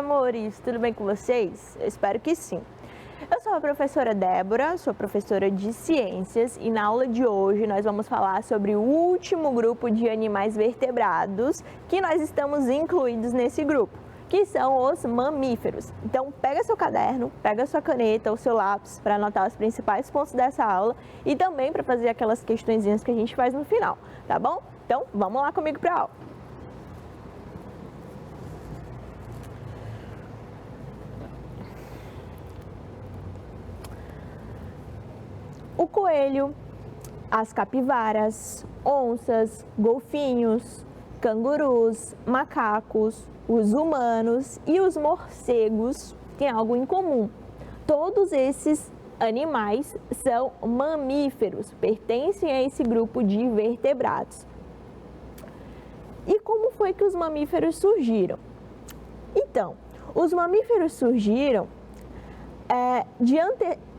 amores! Tudo bem com vocês? Eu espero que sim. Eu sou a professora Débora, sou professora de ciências e na aula de hoje nós vamos falar sobre o último grupo de animais vertebrados que nós estamos incluídos nesse grupo, que são os mamíferos. Então pega seu caderno, pega sua caneta ou seu lápis para anotar os principais pontos dessa aula e também para fazer aquelas questõezinhas que a gente faz no final, tá bom? Então vamos lá comigo para a aula. O coelho, as capivaras, onças, golfinhos, cangurus, macacos, os humanos e os morcegos têm algo em comum. Todos esses animais são mamíferos, pertencem a esse grupo de vertebrados. E como foi que os mamíferos surgiram? Os mamíferos surgiram de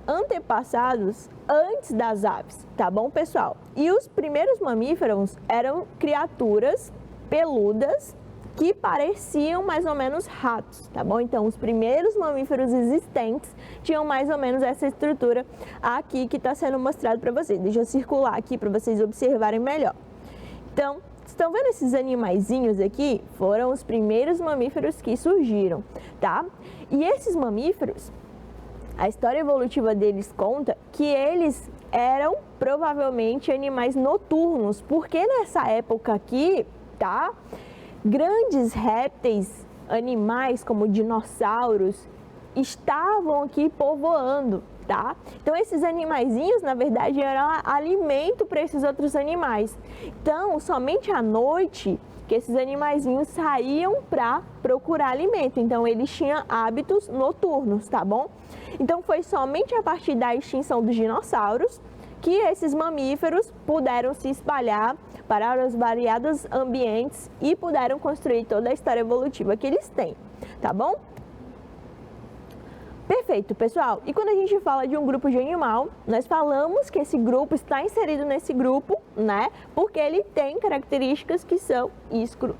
antepassados antes das aves, tá bom, pessoal? E os primeiros mamíferos eram criaturas peludas que pareciam mais ou menos ratos, tá bom? Então, os primeiros mamíferos existentes tinham mais ou menos essa estrutura aqui que está sendo mostrado para vocês. Deixa eu circular aqui para vocês observarem melhor. Então, estão vendo esses animaizinhos aqui? Foram os primeiros mamíferos que surgiram, tá? E esses mamíferos, a história evolutiva deles conta que eles eram provavelmente animais noturnos, porque nessa época aqui, tá? Grandes répteis, animais como dinossauros, estavam aqui povoando, tá? Então esses animaizinhos, na verdade, eram alimento para esses outros animais. Então, somente à noite que esses animaizinhos saíam para procurar alimento. Então, eles tinham hábitos noturnos, tá bom? Então, foi somente a partir da extinção dos dinossauros que esses mamíferos puderam se espalhar para os variados ambientes e puderam construir toda a história evolutiva que eles têm, tá bom? Perfeito, pessoal. E quando a gente fala de um grupo de animal, nós falamos que esse grupo está inserido nesse grupo, né? Porque ele tem características que são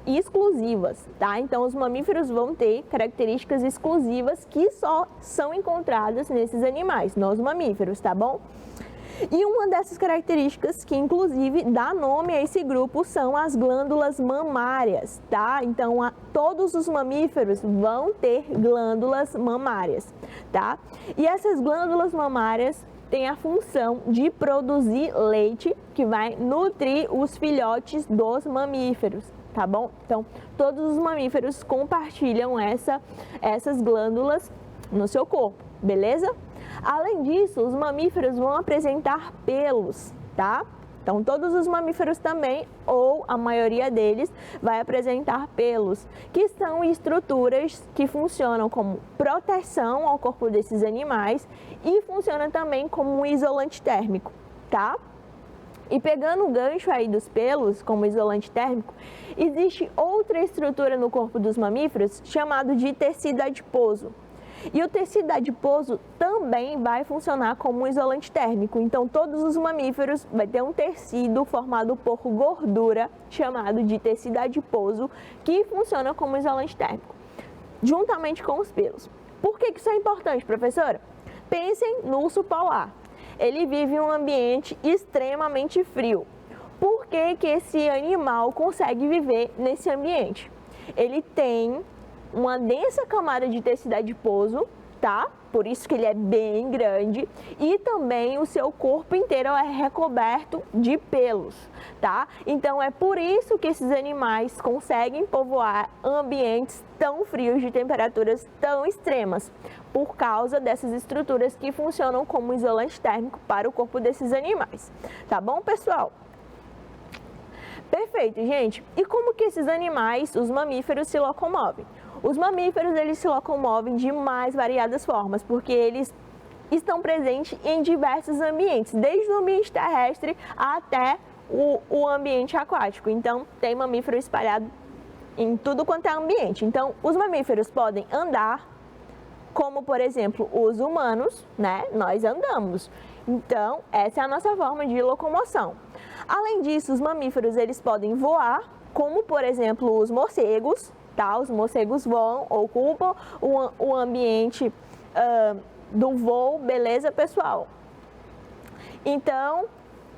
exclusivas, tá? Então, os mamíferos vão ter características exclusivas que só são encontradas nesses animais, nos mamíferos, tá bom? E uma dessas características que, inclusive, dá nome a esse grupo são as glândulas mamárias, tá? Então, todos os mamíferos vão ter glândulas mamárias, tá? E essas glândulas mamárias têm a função de produzir leite que vai nutrir os filhotes dos mamíferos, tá bom? Então, todos os mamíferos compartilham essas glândulas no seu corpo, beleza? Além disso, os mamíferos vão apresentar pelos, tá? Então, todos os mamíferos também, ou a maioria deles, vai apresentar pelos, que são estruturas que funcionam como proteção ao corpo desses animais e funcionam também como um isolante térmico, tá? E pegando o gancho aí dos pelos, como isolante térmico, existe outra estrutura no corpo dos mamíferos chamado de tecido adiposo. E o tecido adiposo também vai funcionar como um isolante térmico. Então, todos os mamíferos vai ter um tecido formado por gordura, chamado de tecido adiposo, que funciona como isolante térmico, juntamente com os pelos. Por que isso é importante, professora? Pensem no urso polar. Ele vive em um ambiente extremamente frio. Por que esse animal consegue viver nesse ambiente? Ele tem uma densa camada de tecido adiposo, tá? Por isso que ele é bem grande e também o seu corpo inteiro é recoberto de pelos, tá? Então é por isso que esses animais conseguem povoar ambientes tão frios de temperaturas tão extremas, por causa dessas estruturas que funcionam como isolante térmico para o corpo desses animais, tá bom, pessoal? Perfeito, gente. E como que esses animais, os mamíferos, se locomovem? Os mamíferos, eles se locomovem de mais variadas formas, porque eles estão presentes em diversos ambientes, desde o ambiente terrestre até o ambiente aquático. Então, tem mamífero espalhado em tudo quanto é ambiente. Então, os mamíferos podem andar, como, por exemplo, os humanos, né? Nós andamos. Então, essa é a nossa forma de locomoção. Além disso, os mamíferos, eles podem voar, como, por exemplo, os morcegos, tá? Os morcegos voam, ocupam o ambiente do voo, beleza, pessoal? Então,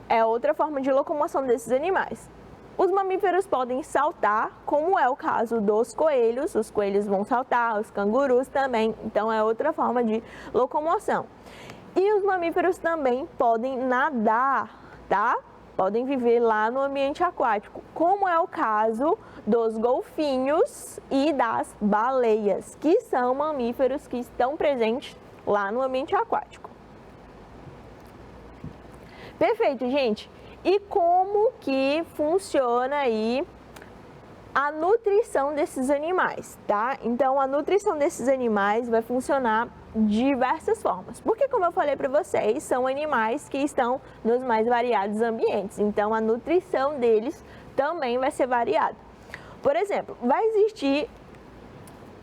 é outra forma de locomoção desses animais. Os mamíferos podem saltar, como é o caso dos coelhos. Os coelhos vão saltar, os cangurus também. Então, é outra forma de locomoção. E os mamíferos também podem nadar, tá? Podem viver lá no ambiente aquático, como é o caso dos golfinhos e das baleias, que são mamíferos que estão presentes lá no ambiente aquático. Perfeito, gente. E como que funciona aí a nutrição desses animais, tá? Então, a nutrição desses animais vai funcionar de diversas formas. Porque, como eu falei para vocês, são animais que estão nos mais variados ambientes. Então, a nutrição deles também vai ser variada. Por exemplo, vai existir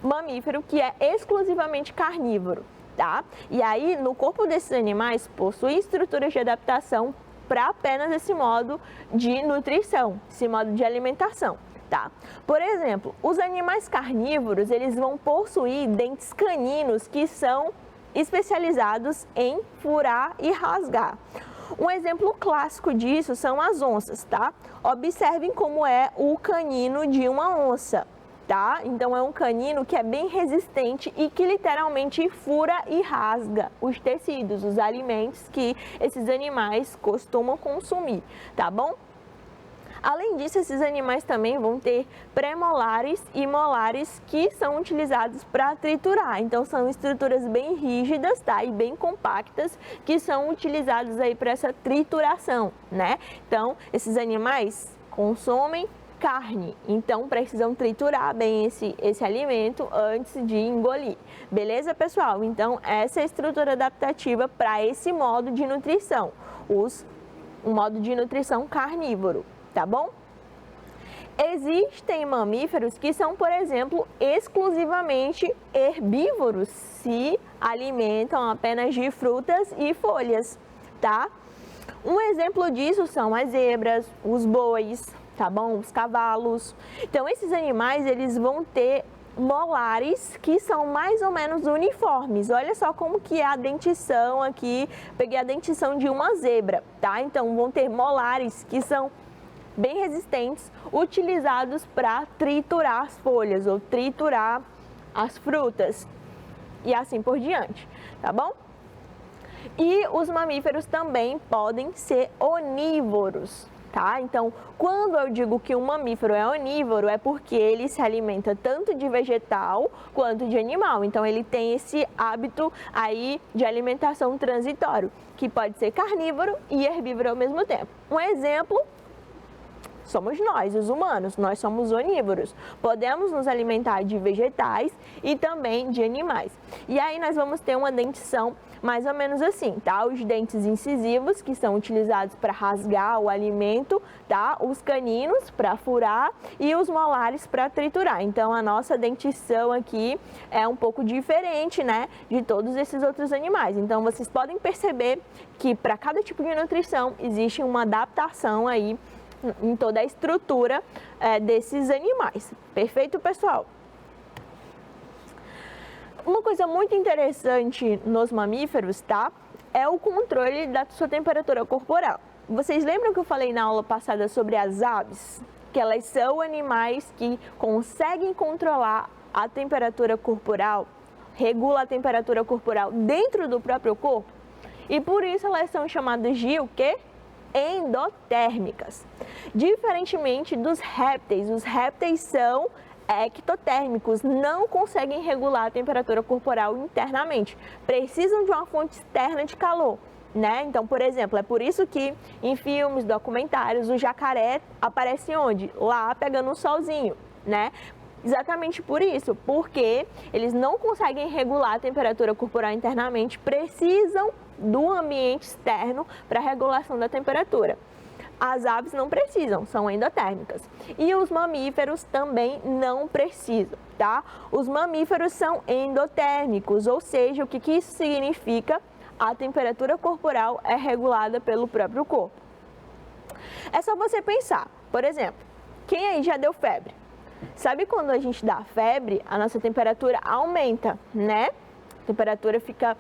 mamífero que é exclusivamente carnívoro, tá? E aí, no corpo desses animais, possui estruturas de adaptação para apenas esse modo de nutrição, esse modo de alimentação, tá? Por exemplo, os animais carnívoros, eles vão possuir dentes caninos que são especializados em furar e rasgar. Um exemplo clássico disso são as onças, tá? Observem como é o canino de uma onça, tá? Então é um canino que é bem resistente e que literalmente fura e rasga os tecidos, os alimentos que esses animais costumam consumir, tá bom? Além disso, esses animais também vão ter premolares e molares que são utilizados para triturar. Então são estruturas bem rígidas, tá? E bem compactas que são utilizadas aí para essa trituração, né? Então, esses animais consomem carne, então precisam triturar bem esse alimento antes de engolir. Beleza, pessoal? Então, essa é a estrutura adaptativa para esse modo de nutrição, o modo de nutrição carnívoro, tá bom? Existem mamíferos que são, por exemplo, exclusivamente herbívoros, se alimentam apenas de frutas e folhas, tá? Um exemplo disso são as zebras, os bois, tá bom? Os cavalos. Então, esses animais, eles vão ter molares que são mais ou menos uniformes. Olha só como que é a dentição aqui. Peguei a dentição de uma zebra, tá? Então, vão ter molares que são bem resistentes, utilizados para triturar as folhas ou triturar as frutas e assim por diante, tá bom? E os mamíferos também podem ser onívoros, tá? Então, quando eu digo que um mamífero é onívoro, é porque ele se alimenta tanto de vegetal quanto de animal. Então, ele tem esse hábito aí de alimentação transitório, que pode ser carnívoro e herbívoro ao mesmo tempo. Um exemplo somos nós, os humanos, nós somos onívoros. Podemos nos alimentar de vegetais e também de animais. E aí nós vamos ter uma dentição mais ou menos assim, tá? Os dentes incisivos, que são utilizados para rasgar o alimento, tá? Os caninos para furar e os molares para triturar. Então a nossa dentição aqui é um pouco diferente, né, de todos esses outros animais. Então vocês podem perceber que para cada tipo de nutrição existe uma adaptação aí em toda a estrutura desses animais. Perfeito, pessoal? Uma coisa muito interessante nos mamíferos, tá? É o controle da sua temperatura corporal. Vocês lembram que eu falei na aula passada sobre as aves? Que elas são animais que conseguem controlar a temperatura corporal, regula a temperatura corporal dentro do próprio corpo? E por isso elas são chamadas de o quê? Endotérmicas. Diferentemente dos répteis, os répteis são ectotérmicos, não conseguem regular a temperatura corporal internamente, precisam de uma fonte externa de calor, né? Então, por exemplo, é por isso que em filmes, documentários, o jacaré aparece onde? Lá pegando um solzinho, né? Exatamente por isso, porque eles não conseguem regular a temperatura corporal internamente, precisam do ambiente externo para a regulação da temperatura. As aves não precisam, são endotérmicas. E os mamíferos também não precisam, tá? Os mamíferos são endotérmicos, ou seja, o que isso significa? A temperatura corporal é regulada pelo próprio corpo. É só você pensar, por exemplo, quem aí já deu febre? Sabe quando a gente dá febre, a nossa temperatura aumenta, né? A temperatura fica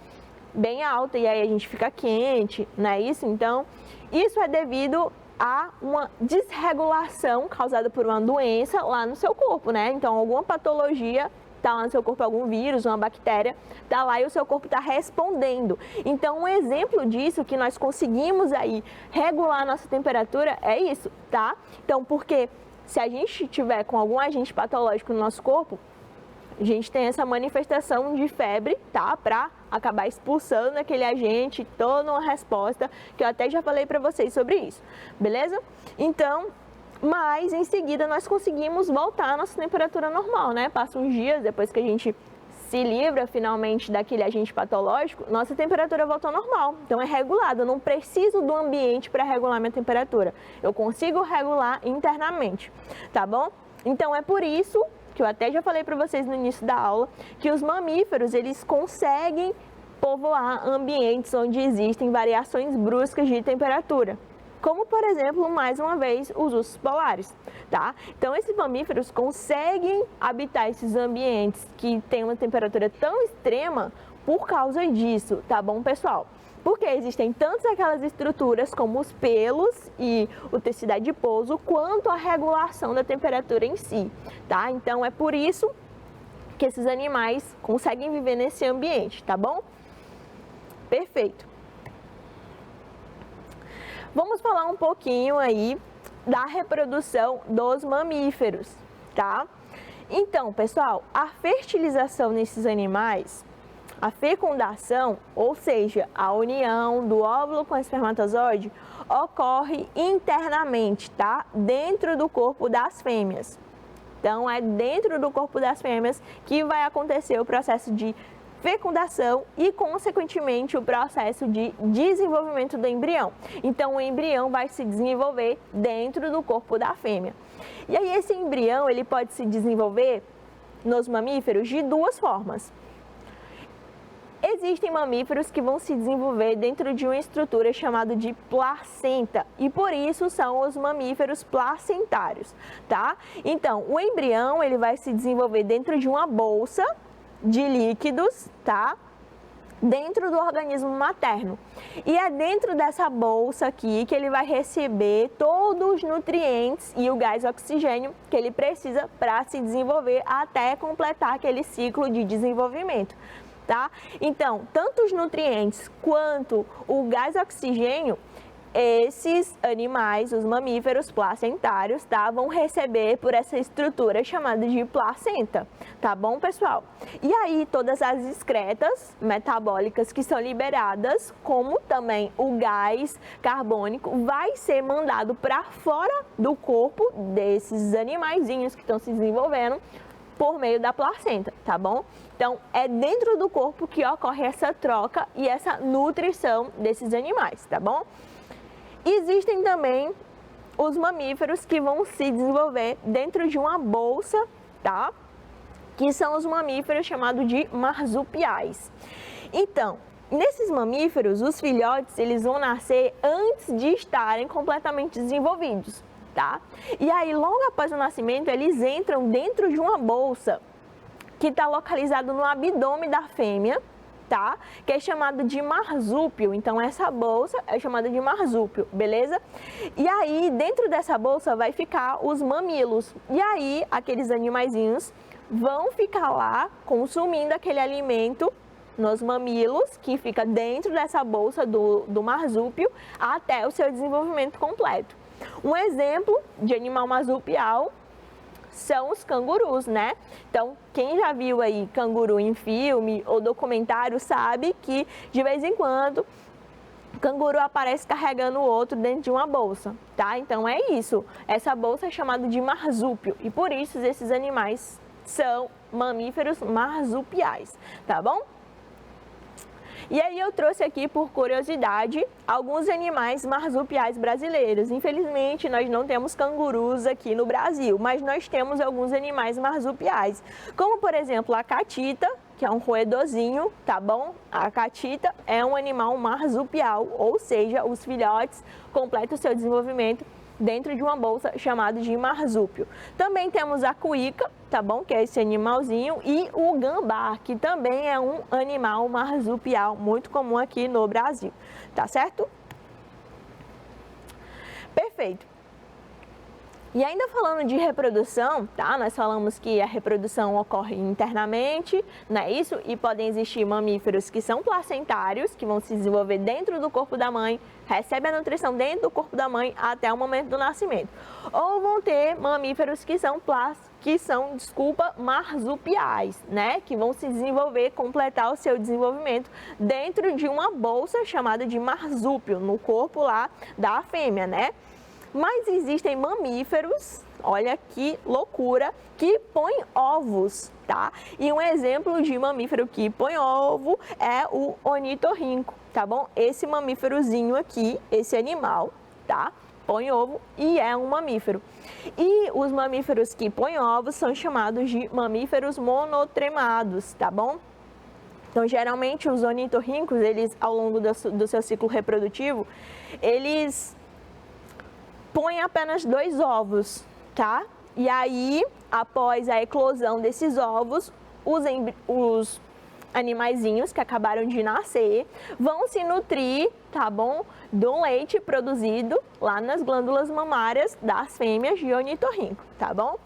bem alta e aí a gente fica quente, não é isso? Então, isso é devido a uma desregulação causada por uma doença lá no seu corpo, né? Então, alguma patologia está lá no seu corpo, algum vírus, uma bactéria, está lá e o seu corpo está respondendo. Então, um exemplo disso que nós conseguimos aí regular a nossa temperatura é isso, tá? Então, porque se a gente tiver com algum agente patológico no nosso corpo, a gente tem essa manifestação de febre, tá? Para acabar expulsando aquele agente, toda uma resposta, que eu até já falei para vocês sobre isso, beleza? Então, mas em seguida nós conseguimos voltar à nossa temperatura normal, né? Passa uns dias depois que a gente se livra finalmente daquele agente patológico, nossa temperatura volta ao normal. Então é regulada, eu não preciso do ambiente para regular minha temperatura. Eu consigo regular internamente, tá bom? Então é por isso que eu até já falei para vocês no início da aula, que os mamíferos, eles conseguem povoar ambientes onde existem variações bruscas de temperatura. Como, por exemplo, mais uma vez, os ursos polares, tá? Então, esses mamíferos conseguem habitar esses ambientes que têm uma temperatura tão extrema por causa disso, tá bom, pessoal? Porque existem tanto aquelas estruturas como os pelos e o tecido adiposo, quanto a regulação da temperatura em si, tá? Então, é por isso que esses animais conseguem viver nesse ambiente, tá bom? Perfeito. Vamos falar um pouquinho aí da reprodução dos mamíferos, tá? Então, pessoal, a fertilização nesses animais, a fecundação, ou seja, a união do óvulo com o espermatozoide, ocorre internamente, tá? Dentro do corpo das fêmeas. Então, é dentro do corpo das fêmeas que vai acontecer o processo de fecundação e, consequentemente, o processo de desenvolvimento do embrião. Então, o embrião vai se desenvolver dentro do corpo da fêmea. E aí, esse embrião, ele pode se desenvolver nos mamíferos de duas formas. Existem mamíferos que vão se desenvolver dentro de uma estrutura chamada de placenta e por isso são os mamíferos placentários, tá? Então, o embrião, ele vai se desenvolver dentro de uma bolsa de líquidos, tá? Dentro do organismo materno. E é dentro dessa bolsa aqui que ele vai receber todos os nutrientes e o gás oxigênio que ele precisa para se desenvolver até completar aquele ciclo de desenvolvimento, tá? Então, tanto os nutrientes quanto o gás oxigênio, esses animais, os mamíferos placentários, tá, vão receber por essa estrutura chamada de placenta, tá bom, pessoal? E aí, todas as excretas metabólicas que são liberadas, como também o gás carbônico, vai ser mandado para fora do corpo desses animaizinhos que estão se desenvolvendo por meio da placenta, tá bom? Então, é dentro do corpo que ocorre essa troca e essa nutrição desses animais, tá bom? Existem também os mamíferos que vão se desenvolver dentro de uma bolsa, tá? Que são os mamíferos chamados de marsupiais. Então, nesses mamíferos, os filhotes, eles vão nascer antes de estarem completamente desenvolvidos, tá? E aí, logo após o nascimento, eles entram dentro de uma bolsa que está localizada no abdômen da fêmea, tá? Que é chamado de marsúpio. Então, essa bolsa é chamada de marsúpio, beleza? E aí, dentro dessa bolsa vai ficar os mamilos. E aí, aqueles animaizinhos vão ficar lá consumindo aquele alimento nos mamilos, que fica dentro dessa bolsa do marsúpio, até o seu desenvolvimento completo. Um exemplo de animal marsupial são os cangurus, né? Então, quem já viu aí canguru em filme ou documentário sabe que, de vez em quando, o canguru aparece carregando o outro dentro de uma bolsa, tá? Então, é isso. Essa bolsa é chamada de marsúpio e, por isso, esses animais são mamíferos marsupiais, tá bom? E aí eu trouxe aqui, por curiosidade, alguns animais marsupiais brasileiros. Infelizmente, nós não temos cangurus aqui no Brasil, mas nós temos alguns animais marsupiais, como, por exemplo, a catita, que é um roedorzinho, tá bom? A catita é um animal marsupial, ou seja, os filhotes completam o seu desenvolvimento dentro de uma bolsa chamada de marsúpio. Também temos a cuíca, tá bom? Que é esse animalzinho, e o gambá, que também é um animal marsupial muito comum aqui no Brasil, tá certo? Perfeito. E ainda falando de reprodução, tá? Nós falamos que a reprodução ocorre internamente, não é isso? E podem existir mamíferos que são placentários, que vão se desenvolver dentro do corpo da mãe, recebem a nutrição dentro do corpo da mãe até o momento do nascimento. Ou vão ter mamíferos que são marsupiais, né? Que vão se desenvolver, completar o seu desenvolvimento dentro de uma bolsa chamada de marsúpio, no corpo lá da fêmea, né? Mas existem mamíferos, olha que loucura, que põem ovos, tá? E um exemplo de mamífero que põe ovo é o ornitorrinco, tá bom? Esse mamíferozinho aqui, esse animal, tá? Põe ovo e é um mamífero. E os mamíferos que põem ovos são chamados de mamíferos monotremados, tá bom? Então, geralmente, os ornitorrincos, eles, ao longo do seu ciclo reprodutivo, eles põe apenas 2 ovos, tá? E aí, após a eclosão desses ovos, os animaizinhos que acabaram de nascer vão se nutrir, tá bom? Do leite produzido lá nas glândulas mamárias das fêmeas de ornitorrinco, tá bom?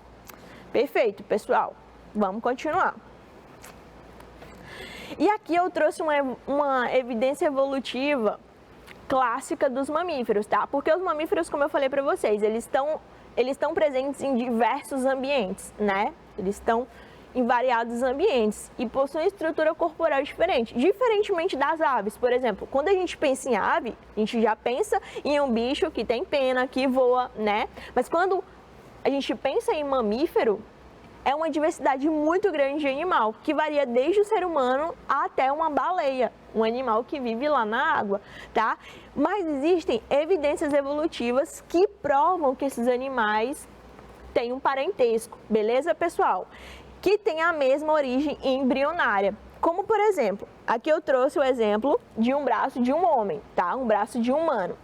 Perfeito, pessoal. Vamos continuar. E aqui eu trouxe uma evidência evolutiva clássica dos mamíferos, tá? Porque os mamíferos, como eu falei para vocês, eles estão presentes em diversos ambientes, né? Eles estão em variados ambientes e possuem estrutura corporal diferente, diferentemente das aves. Por exemplo, quando a gente pensa em ave, a gente já pensa em um bicho que tem pena, que voa, né? Mas quando a gente pensa em mamífero, é uma diversidade muito grande de animal, que varia desde o ser humano até uma baleia, um animal que vive lá na água, tá? Mas existem evidências evolutivas que provam que esses animais têm um parentesco, beleza, pessoal? Que tem a mesma origem embrionária. Como, por exemplo, aqui eu trouxe o exemplo de um braço de um homem, tá? Um braço de um humano.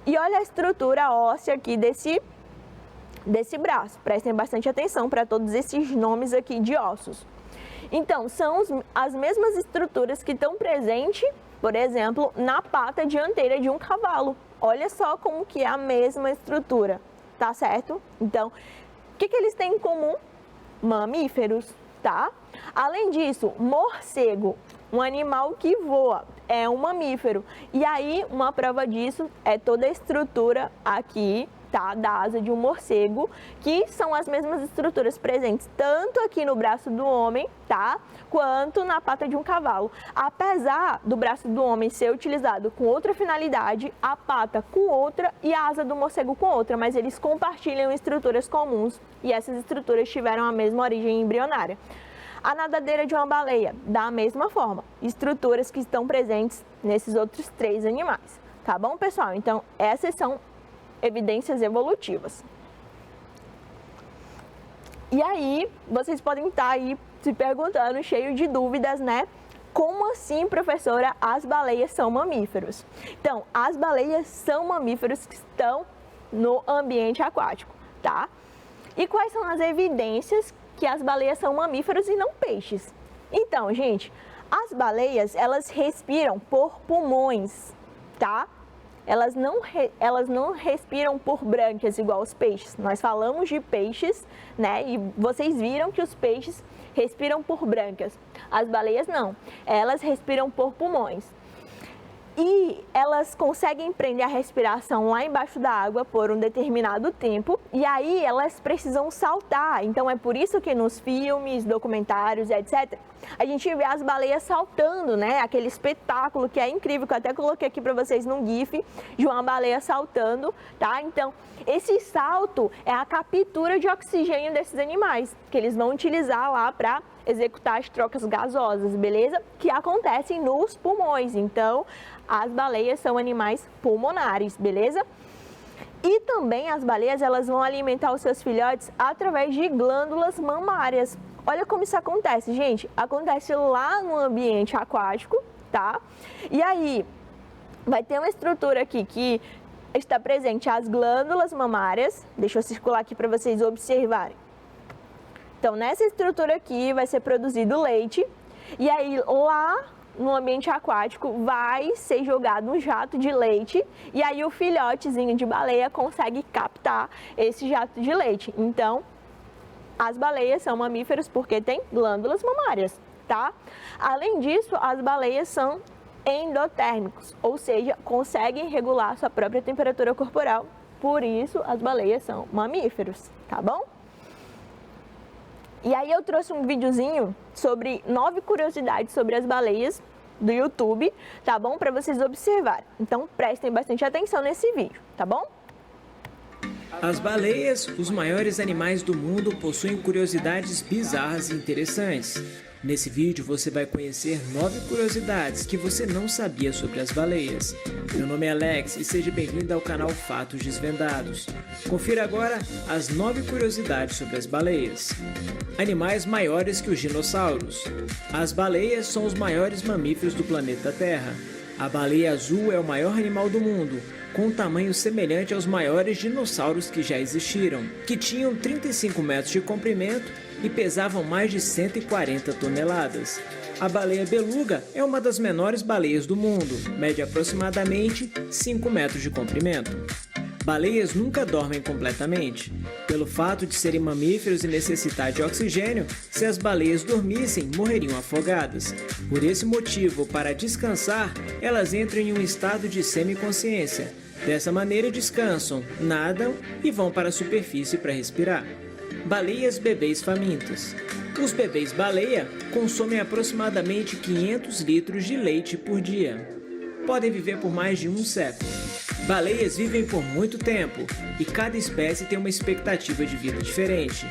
E olha a estrutura óssea aqui desse braço. Prestem bastante atenção para todos esses nomes aqui de ossos. Então, são as mesmas estruturas que estão presentes, por exemplo, na pata dianteira de um cavalo. Olha só como que é a mesma estrutura, tá certo? Então, o que eles têm em comum? Mamíferos, tá? Além disso, morcego, um animal que voa, é um mamífero. E aí, uma prova disso é toda a estrutura aqui, tá, da asa de um morcego, que são as mesmas estruturas presentes tanto aqui no braço do homem, tá, quanto na pata de um cavalo. Apesar do braço do homem ser utilizado com outra finalidade, a pata com outra e a asa do morcego com outra, mas eles compartilham estruturas comuns e essas estruturas tiveram a mesma origem embrionária. A nadadeira de uma baleia, da mesma forma, estruturas que estão presentes nesses outros 3 animais, tá bom, pessoal? Então, essas são evidências evolutivas. E aí, vocês podem estar aí se perguntando, cheio de dúvidas, né? Como assim, professora, as baleias são mamíferos? Então, as baleias são mamíferos que estão no ambiente aquático, tá? E quais são as evidências que as baleias são mamíferos e não peixes? Então, gente, as baleias, elas respiram por pulmões, tá? Elas não respiram por brânquias igual os peixes. Nós falamos de peixes, né? E vocês viram que os peixes respiram por brânquias. As baleias não. Elas respiram por pulmões. E elas conseguem prender a respiração lá embaixo da água por um determinado tempo. E aí elas precisam saltar. Então é por isso que nos filmes, documentários, etc., a gente vê as baleias saltando, né? Aquele espetáculo que é incrível, que eu até coloquei aqui para vocês num GIF de uma baleia saltando, tá? Então, esse salto é a captura de oxigênio desses animais, que eles vão utilizar lá para executar as trocas gasosas, beleza? Que acontecem nos pulmões. Então, as baleias são animais pulmonares, beleza? E também as baleias, elas vão alimentar os seus filhotes através de glândulas mamárias. Olha como isso acontece, gente. Acontece lá no ambiente aquático, tá? E aí, vai ter uma estrutura aqui que está presente as glândulas mamárias. Deixa eu circular aqui para vocês observarem. Então, nessa estrutura aqui vai ser produzido leite e aí lá no ambiente aquático vai ser jogado um jato de leite e aí o filhotezinho de baleia consegue captar esse jato de leite. Então, as baleias são mamíferos porque têm glândulas mamárias, tá? Além disso, as baleias são endotérmicos, ou seja, conseguem regular sua própria temperatura corporal. Por isso, as baleias são mamíferos, tá bom? E aí eu trouxe um videozinho sobre 9 curiosidades sobre as baleias do YouTube, tá bom? Para vocês observarem. Então prestem bastante atenção nesse vídeo, tá bom? As baleias, os maiores animais do mundo, possuem curiosidades bizarras e interessantes. Nesse vídeo você vai conhecer 9 curiosidades que você não sabia sobre as baleias. Meu nome é Alex e seja bem-vindo ao canal Fatos Desvendados. Confira agora as 9 curiosidades sobre as baleias. Animais maiores que os dinossauros. As baleias são os maiores mamíferos do planeta Terra. A baleia azul é o maior animal do mundo, com um tamanho semelhante aos maiores dinossauros que já existiram, que tinham 35 metros de comprimento e pesavam mais de 140 toneladas. A baleia beluga é uma das menores baleias do mundo, mede aproximadamente 5 metros de comprimento. Baleias nunca dormem completamente. Pelo fato de serem mamíferos e necessitar de oxigênio, se as baleias dormissem, morreriam afogadas. Por esse motivo, para descansar, elas entram em um estado de semiconsciência. Dessa maneira descansam, nadam e vão para a superfície para respirar. Baleias bebês famintos. Os bebês baleia consomem aproximadamente 500 litros de leite por dia. Podem viver por mais de um século. Baleias vivem por muito tempo e cada espécie tem uma expectativa de vida diferente.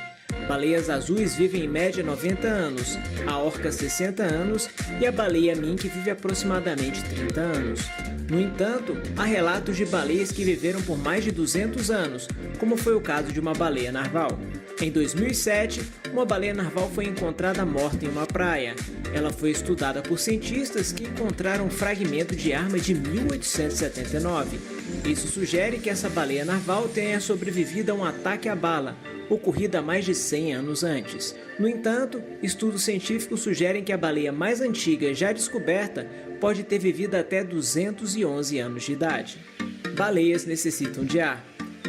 Baleias azuis vivem em média 90 anos, a orca 60 anos e a baleia mink vive aproximadamente 30 anos. No entanto, há relatos de baleias que viveram por mais de 200 anos, como foi o caso de uma baleia narval. Em 2007, uma baleia narval foi encontrada morta em uma praia. Ela foi estudada por cientistas que encontraram um fragmento de arma de 1879. Isso sugere que essa baleia narval tenha sobrevivido a um ataque à bala, ocorrido há mais de 100 anos antes. No entanto, estudos científicos sugerem que a baleia mais antiga já descoberta pode ter vivido até 211 anos de idade. Baleias necessitam de ar.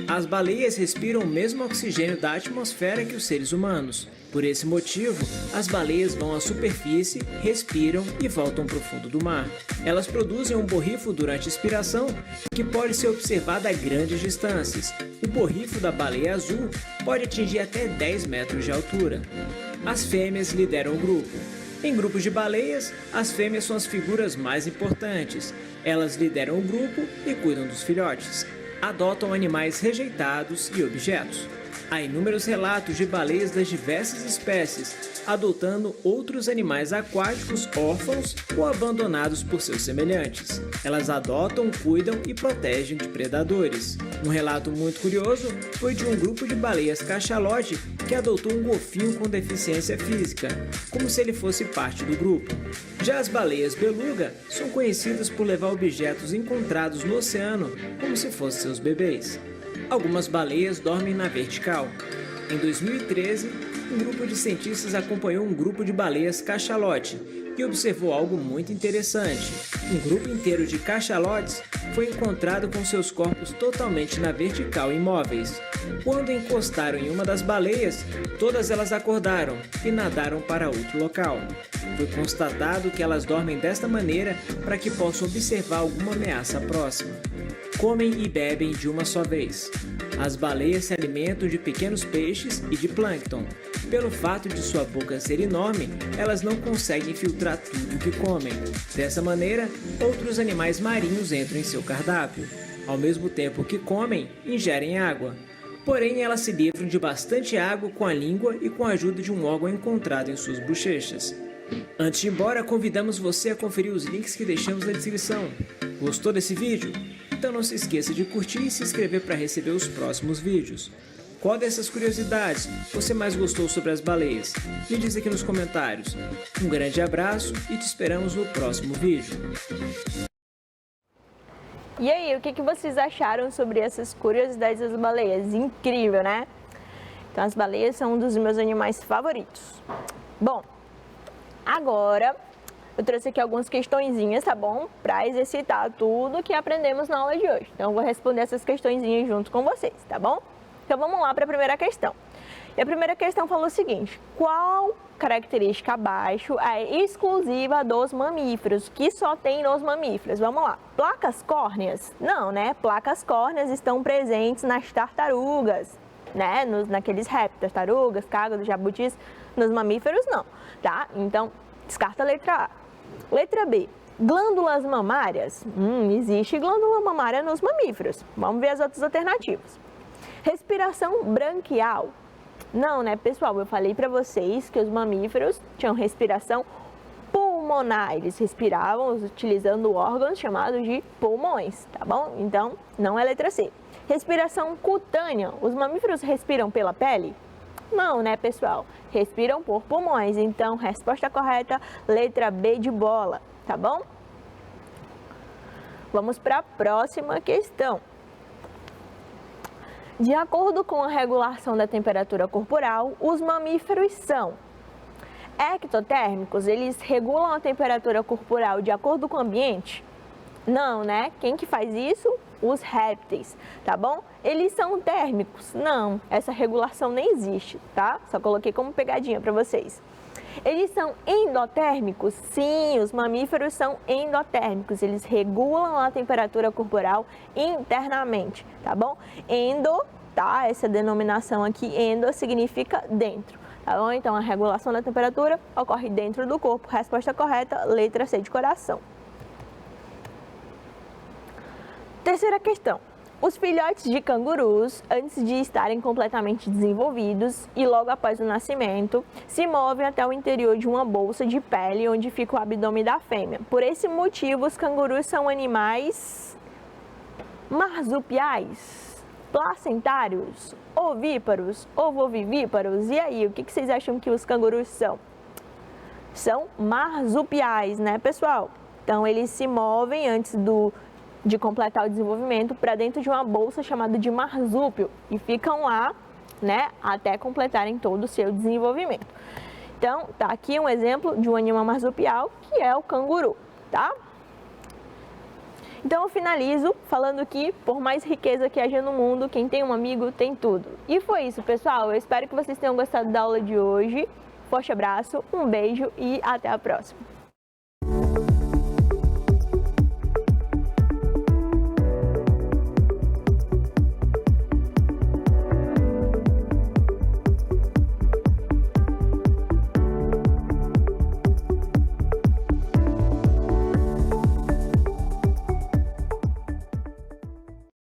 As baleias respiram o mesmo oxigênio da atmosfera que os seres humanos. Por esse motivo, as baleias vão à superfície, respiram e voltam para o fundo do mar. Elas produzem um borrifo durante a expiração, que pode ser observado a grandes distâncias. O borrifo da baleia azul pode atingir até 10 metros de altura. As fêmeas lideram o grupo. Em grupos de baleias, as fêmeas são as figuras mais importantes. Elas lideram o grupo e cuidam dos filhotes. Adotam animais rejeitados e objetos. Há inúmeros relatos de baleias das diversas espécies, adotando outros animais aquáticos órfãos ou abandonados por seus semelhantes. Elas adotam, cuidam e protegem de predadores. Um relato muito curioso foi de um grupo de baleias cachalote que adotou um golfinho com deficiência física, como se ele fosse parte do grupo. Já as baleias beluga são conhecidas por levar objetos encontrados no oceano como se fossem seus bebês. Algumas baleias dormem na vertical. Em 2013, um grupo de cientistas acompanhou um grupo de baleias cachalote e observou algo muito interessante. Um grupo inteiro de cachalotes foi encontrado com seus corpos totalmente na vertical e imóveis. Quando encostaram em uma das baleias, todas elas acordaram e nadaram para outro local. Foi constatado que elas dormem desta maneira para que possam observar alguma ameaça próxima. Comem e bebem de uma só vez. As baleias se alimentam de pequenos peixes e de plâncton. Pelo fato de sua boca ser enorme, elas não conseguem filtrar tudo o que comem. Dessa maneira, outros animais marinhos entram em seu cardápio. Ao mesmo tempo que comem, ingerem água. Porém, elas se livram de bastante água com a língua e com a ajuda de um órgão encontrado em suas bochechas. Antes de ir embora, convidamos você a conferir os links que deixamos na descrição. Gostou desse vídeo? Então não se esqueça de curtir e se inscrever para receber os próximos vídeos. Qual dessas curiosidades você mais gostou sobre as baleias? Me diz aqui nos comentários. Um grande abraço e te esperamos no próximo vídeo. E aí, o que vocês acharam sobre essas curiosidades das baleias? Incrível, né? Então, as baleias são um dos meus animais favoritos. Bom, agora eu trouxe aqui algumas questõezinhas, tá bom? Para exercitar tudo que aprendemos na aula de hoje. Então, eu vou responder essas questõezinhas junto com vocês, tá bom? Então, vamos lá para a primeira questão. E a primeira questão falou o seguinte: qual característica abaixo é exclusiva dos mamíferos, que só tem nos mamíferos? Vamos lá. Placas córneas? Não, né? Placas córneas estão presentes nas tartarugas, né? Naqueles répteis, tartarugas, cágados, jabutis. Nos mamíferos, não, tá? Então, descarta a letra A. Letra B. Glândulas mamárias? Existe glândula mamária nos mamíferos. Vamos ver as outras alternativas. Respiração branquial? Não, né, pessoal? Eu falei para vocês que os mamíferos tinham respiração pulmonar. Eles respiravam utilizando órgãos chamados de pulmões, tá bom? Então, não é letra C. Respiração cutânea. Os mamíferos respiram pela pele? Não, né, pessoal? Respiram por pulmões. Então, resposta correta, letra B de bola, tá bom? Vamos para a próxima questão. De acordo com a regulação da temperatura corporal, os mamíferos são ectotérmicos, eles regulam a temperatura corporal de acordo com o ambiente? Não, né? Quem que faz isso? Os répteis, tá bom? Eles são térmicos? Não, essa regulação nem existe, tá? Só coloquei como pegadinha para vocês. Eles são endotérmicos? Sim, os mamíferos são endotérmicos. Eles regulam a temperatura corporal internamente, tá bom? Endo, tá? Essa denominação aqui, endo, significa dentro, tá bom? Então, a regulação da temperatura ocorre dentro do corpo. Resposta correta, letra C de coração. Terceira questão. Os filhotes de cangurus, antes de estarem completamente desenvolvidos e logo após o nascimento, se movem até o interior de uma bolsa de pele onde fica o abdômen da fêmea. Por esse motivo, os cangurus são animais marsupiais, placentários, ovíparos, ovovivíparos. E aí, o que vocês acham que os cangurus são? São marsupiais, né, pessoal? Então, eles se movem antes de completar o desenvolvimento para dentro de uma bolsa chamada de marsúpio e ficam lá, né, até completarem todo o seu desenvolvimento. Então, tá aqui um exemplo de um animal marsupial, que é o canguru, tá? Então, eu finalizo falando que, por mais riqueza que haja no mundo, quem tem um amigo tem tudo. E foi isso, pessoal. Eu espero que vocês tenham gostado da aula de hoje. Forte abraço, um beijo e até a próxima.